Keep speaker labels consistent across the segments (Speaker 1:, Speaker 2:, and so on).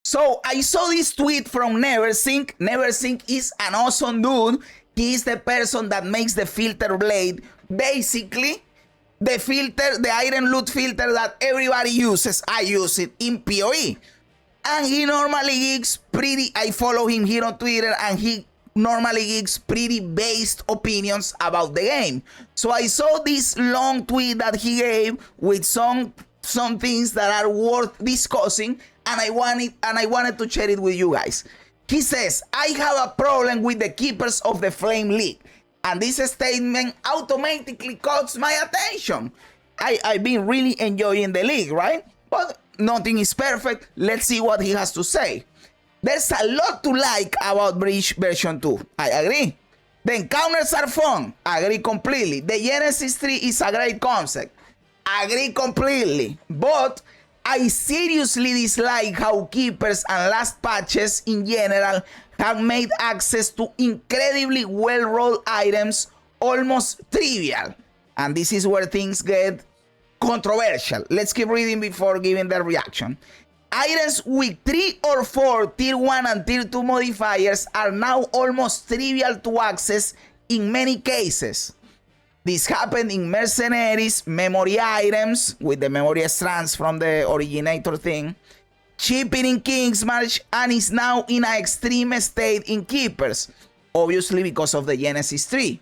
Speaker 1: So I saw this tweet from Neversink. Neversink is an awesome dude. He is the person that makes the filter blade. Basically, the filter, the iron loot filter that everybody uses. I use it in POE. And he normally gives pretty, I follow him here on Twitter, and he normally gives pretty based opinions about the game. So I saw this long tweet that he gave with some things that are worth discussing, and I wanted to share it with you guys. He says, I have a problem with the keepers of the Flame League, and this statement automatically caught my attention. I've been really enjoying the league, right? But nothing is perfect. Let's see what he has to say. There's a lot to like about Breach version 2. I agree. The encounters are fun. I agree completely. The Genesis 3 is a great concept. I agree completely. But I seriously dislike how keepers and last patches in general have made access to incredibly well-rolled items almost trivial. And this is where things get controversial. Let's keep reading before giving the reaction. Items with 3 or 4 tier 1 and tier 2 modifiers are now almost trivial to access in many cases. This happened in Mercenaries, memory items with the memory strands from the originator thing, shipping in Kingsmarch, and is now in an extreme state in Keepers, obviously because of the Genesis 3.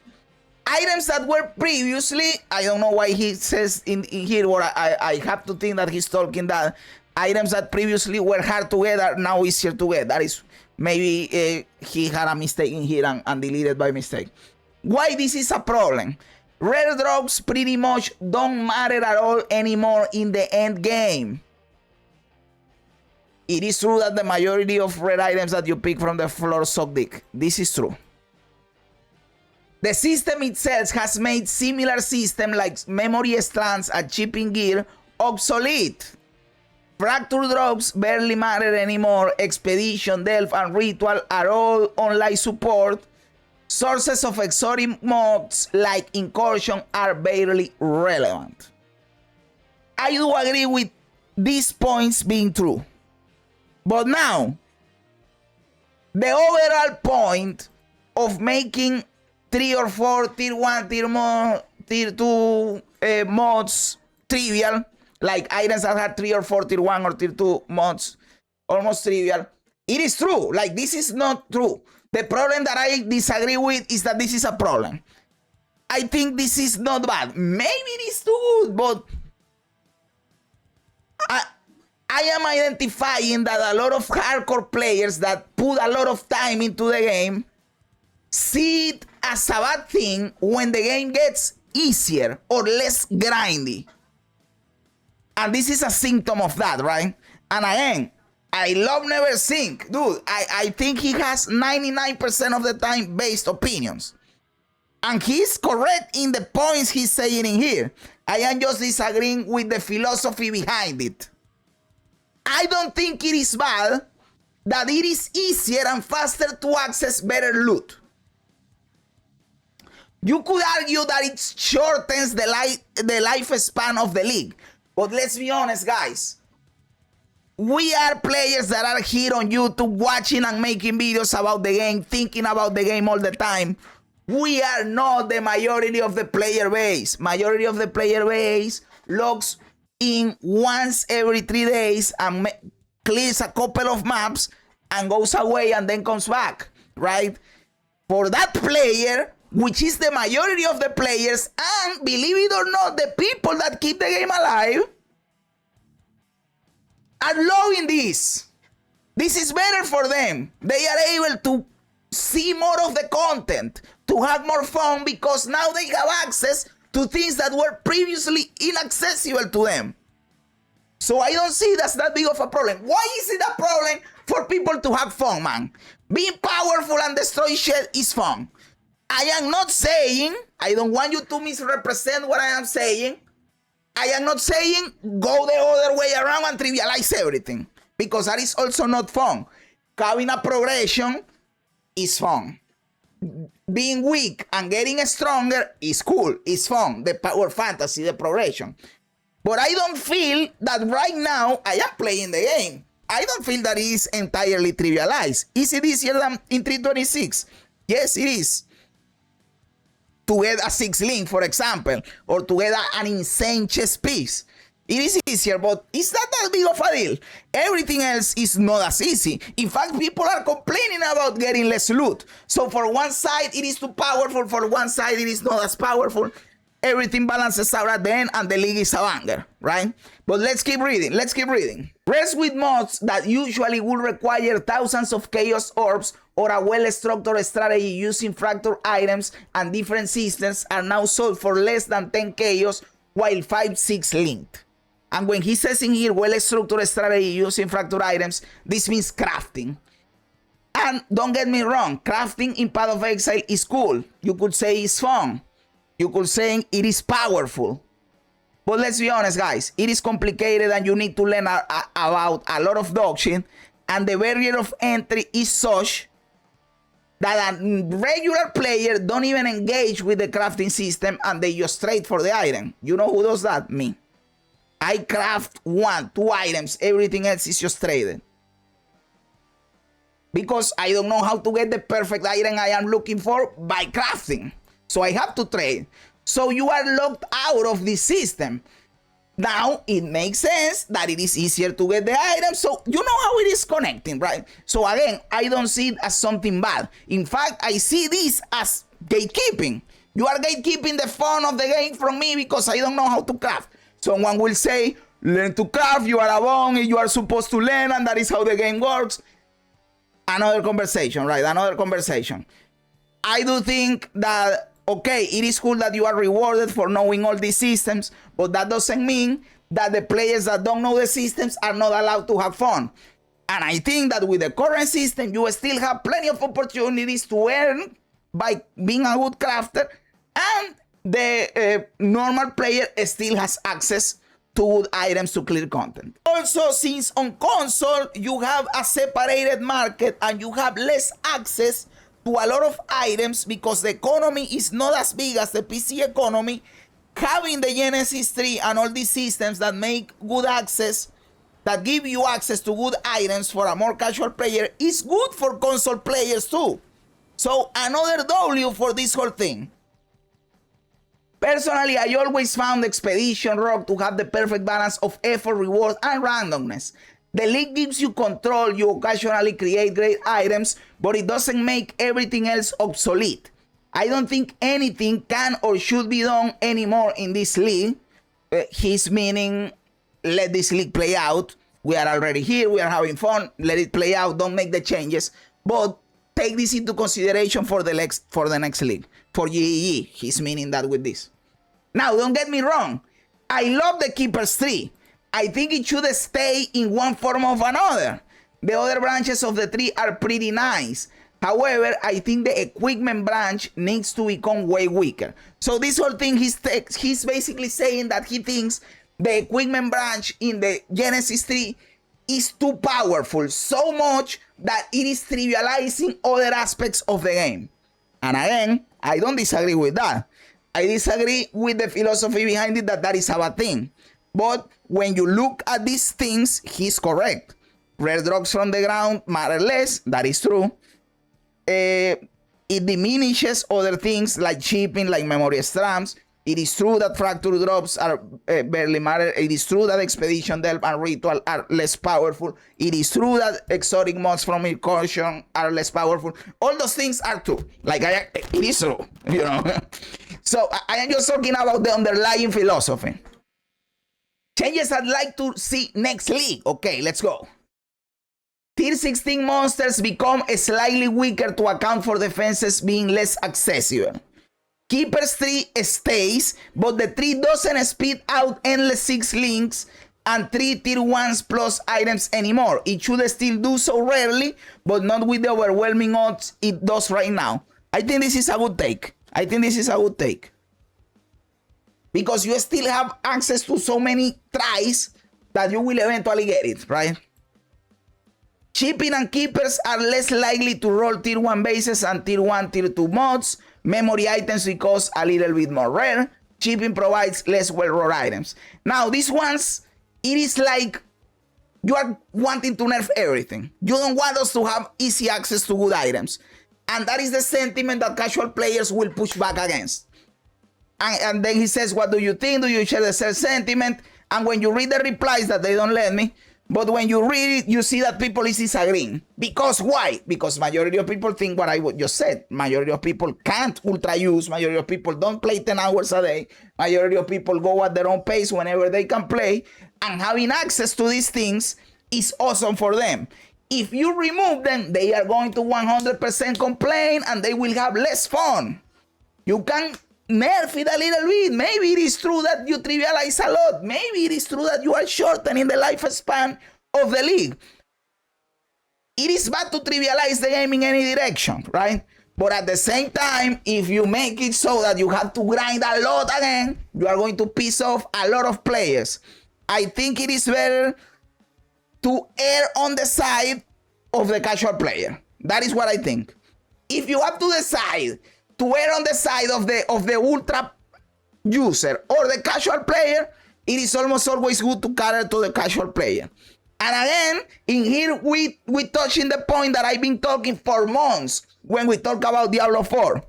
Speaker 1: Items that were previously, I don't know why he says in here, or I have to think that he's talking that items that previously were hard to get are now easier to get. That is, maybe he had a mistake in here and deleted by mistake. Why this is a problem? Rare drops pretty much don't matter at all anymore in the end game. It is true that the majority of rare items that you pick from the floor suck dick. This is true. The system itself has made similar system like memory strands and shipping gear obsolete. Fracture drops barely matter anymore. Expedition, Delve, and Ritual are all online support. Sources of exotic mods like Incursion are barely relevant. I do agree with these points being true. But now, the overall point of making 3 or 4 tier 1, tier 2 mods trivial, like items that have 3 or 4 tier 1 or tier 2 mods, almost trivial. It is true. Like, this is not true. The problem that I disagree with is that this is a problem. I think this is not bad. Maybe it is too good, but I am identifying that a lot of hardcore players that put a lot of time into the game see it as a bad thing when the game gets easier or less grindy. And this is a symptom of that, right? And again, I love Neversink. Dude, I think he has 99% of the time based opinions. And he's correct in the points he's saying in here. I am just disagreeing with the philosophy behind it. I don't think it is bad that it is easier and faster to access better loot. You could argue that it shortens the lifespan of the league. But let's be honest, guys. We are players that are here on YouTube watching and making videos about the game, thinking about the game all the time. We are not the majority of the player base. Majority of the player base logs in once every 3 days and clears a couple of maps and goes away and then comes back, right? For that player, which is the majority of the players, and believe it or not, the people that keep the game alive, are loving this. This is better for them. They are able to see more of the content, to have more fun, because now they have access to things that were previously inaccessible to them. So I don't see that's that big of a problem. Why is it a problem for people to have fun, man? Being powerful and destroy shit is fun. I am not saying, I don't want you to misrepresent what I am saying. I am not saying go the other way around and trivialize everything, because that is also not fun. Having a progression is fun. Being weak and getting stronger is cool, it's fun. The power fantasy, the progression. But I don't feel that right now I am playing the game. I don't feel that it is entirely trivialized. Is it easier than in 326? Yes, it is. To get a 6 link, for example, or to get an insane chess piece. It is easier, but it's not that big of a deal. Everything else is not as easy. In fact, people are complaining about getting less loot. So for one side, it is too powerful. For one side, it is not as powerful. Everything balances out at the end, and the league is a banger, right? But let's keep reading. Let's keep reading. Rest with mods that usually would require thousands of chaos orbs or a well-structured strategy using fractured items and different systems are now sold for less than 10 chaos, while 5-6 linked. And when he says in here, well-structured strategy using fractured items, this means crafting. And don't get me wrong, crafting in Path of Exile is cool. You could say it's fun. You could say it is powerful. But let's be honest, guys, it is complicated and you need to learn about a lot of doctrine. And the barrier of entry is such that a regular player don't even engage with the crafting system and they just trade for the item. You know who does that? Me. I craft 1-2 items. Everything else is just traded. Because I don't know how to get the perfect item I am looking for by crafting. So I have to trade. So you are locked out of this system. Now it makes sense that it is easier to get the item. So you know how it is connecting, right? So again, I don't see it as something bad. In fact, I see this as gatekeeping. You are gatekeeping the fun of the game from me because I don't know how to craft. Someone will say, learn to craft, you are a bone, you are supposed to learn, and that is how the game works. Another conversation, right? Another conversation. I do think that, okay, it is cool that you are rewarded for knowing all these systems, but that doesn't mean that the players that don't know the systems are not allowed to have fun. And I think that with the current system, you still have plenty of opportunities to earn by being a good crafter, and the normal player still has access to good items to clear content. Also, since on console you have a separated market and you have less access to a lot of items because the economy is not as big as the PC economy, having the Genesis 3 and all these systems that make good access, that give you access to good items for a more casual player, is good for console players too. So another W for this whole thing. Personally, I always found Expedition Rock to have the perfect balance of effort, reward, and randomness. The league gives you control, you occasionally create great items, but it doesn't make everything else obsolete. I don't think anything can or should be done anymore in this league. He's meaning, let this league play out. We are already here, we are having fun, let it play out, don't make the changes. But take this into consideration for the next league, for GGG. He's meaning that with this. Now, don't get me wrong. I love the Keeper's tree. I think it should stay in one form or another. The other branches of the tree are pretty nice. However, I think the equipment branch needs to become way weaker. So this whole thing, he's basically saying that he thinks the equipment branch in the Genesis tree is too powerful, so much that it is trivializing other aspects of the game. And again, I don't disagree with that. I disagree with the philosophy behind it, that is a bad thing. But when you look at these things, he's correct. Rare drops from the ground matter less, that is true. It diminishes other things like shipping, like memory stamps. It is true that fracture drops are barely matter. It is true that expedition delve and ritual are less powerful. It is true that exotic mods from incursion are less powerful. All those things are true. Like it is true, you know. So I am just talking about the underlying philosophy. Changes I'd like to see next league. Okay, let's go. Tier 16 monsters become slightly weaker to account for defenses being less accessible. Keeper's tree stays, but the tree doesn't spit out endless 6 links and 3 tier 1s plus items anymore. It should still do so rarely, but not with the overwhelming odds it does right now. I think this is a good take. Because you still have access to so many tries that you will eventually get it, right? Shipping and keepers are less likely to roll tier 1 bases and tier 1, tier 2 mods. Memory items because a little bit more rare. Shipping provides less well-rolled items. Now, these ones, it is like You are wanting to nerf everything. You don't want us to have easy access to good items. And that is the sentiment that casual players will push back against. And then he says, what do you think? Do you share the same sentiment? And when you read the replies that they don't let me, but when you read it, you see that people is disagreeing. Because why? Because majority of people think what I just said. Majority of people can't ultra use. Majority of people don't play 10 hours a day. Majority of people go at their own pace whenever they can play. And having access to these things is awesome for them. If you remove them, they are going to 100% complain and they will have less fun. You can nerf it a little bit. Maybe it is true that you trivialize a lot. Maybe it is true that you are shortening the lifespan of the league. It is bad to trivialize the game in any direction, right? But at the same time, if you make it so that you have to grind a lot again, you are going to piss off a lot of players. I think it is better to err on the side of the casual player. That is what I think. If you have to decide to err on the side of the ultra user or the casual player, it is almost always good to cater to the casual player. And again, in here we touching the point that I've been talking for months when we talk about Diablo 4.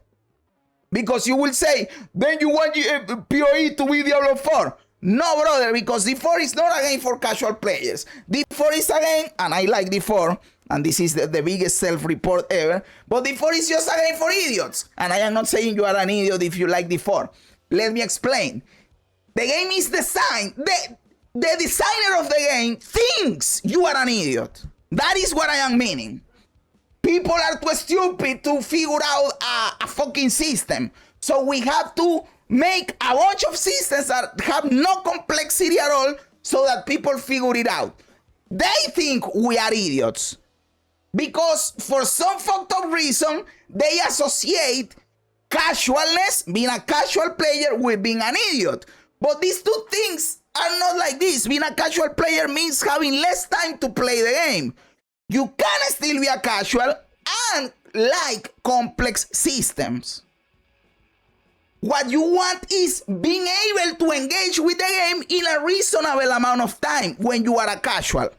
Speaker 1: Because you will say, then you want POE to be Diablo 4. No, brother, because D4 is not a game for casual players. D4 is a game, and I like D4, and this is the biggest self-report ever, but D4 is just a game for idiots. And I am not saying you are an idiot if you like D4. Let me explain. The game is designed, the designer of the game thinks you are an idiot. That is what I am meaning. People are too stupid to figure out a fucking system. So we have to make a bunch of systems that have no complexity at all so that people figure it out. They think we are idiots because for some fucked up reason, they associate casualness, being a casual player, with being an idiot. But these two things are not like this. Being a casual player means having less time to play the game. You can still be a casual and like complex systems. What you want is being able to engage with the game in a reasonable amount of time when you are a casual.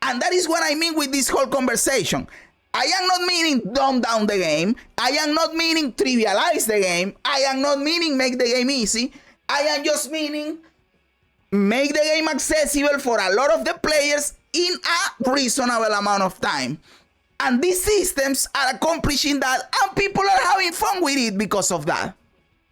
Speaker 1: And that is what I mean with this whole conversation. I am not meaning dumb down the game. I am not meaning trivialize the game. I am not meaning make the game easy. I am just meaning make the game accessible for a lot of the players in a reasonable amount of time. And these systems are accomplishing that, and people are having fun with it because of that.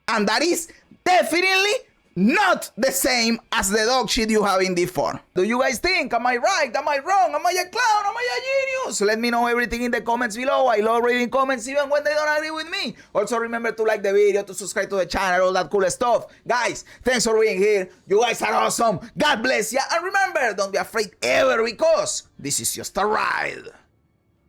Speaker 1: And that is definitely not the same as the dog shit you have in D4. Do you guys think? Am I right? Am I wrong? Am I a clown? Am I a genius? Let me know everything in the comments below. I love reading comments even when they don't agree with me. Also remember to like the video, to subscribe to the channel, all that cool stuff. Guys, thanks for being here. You guys are awesome. God bless you. And remember, don't be afraid ever, because this is just a ride.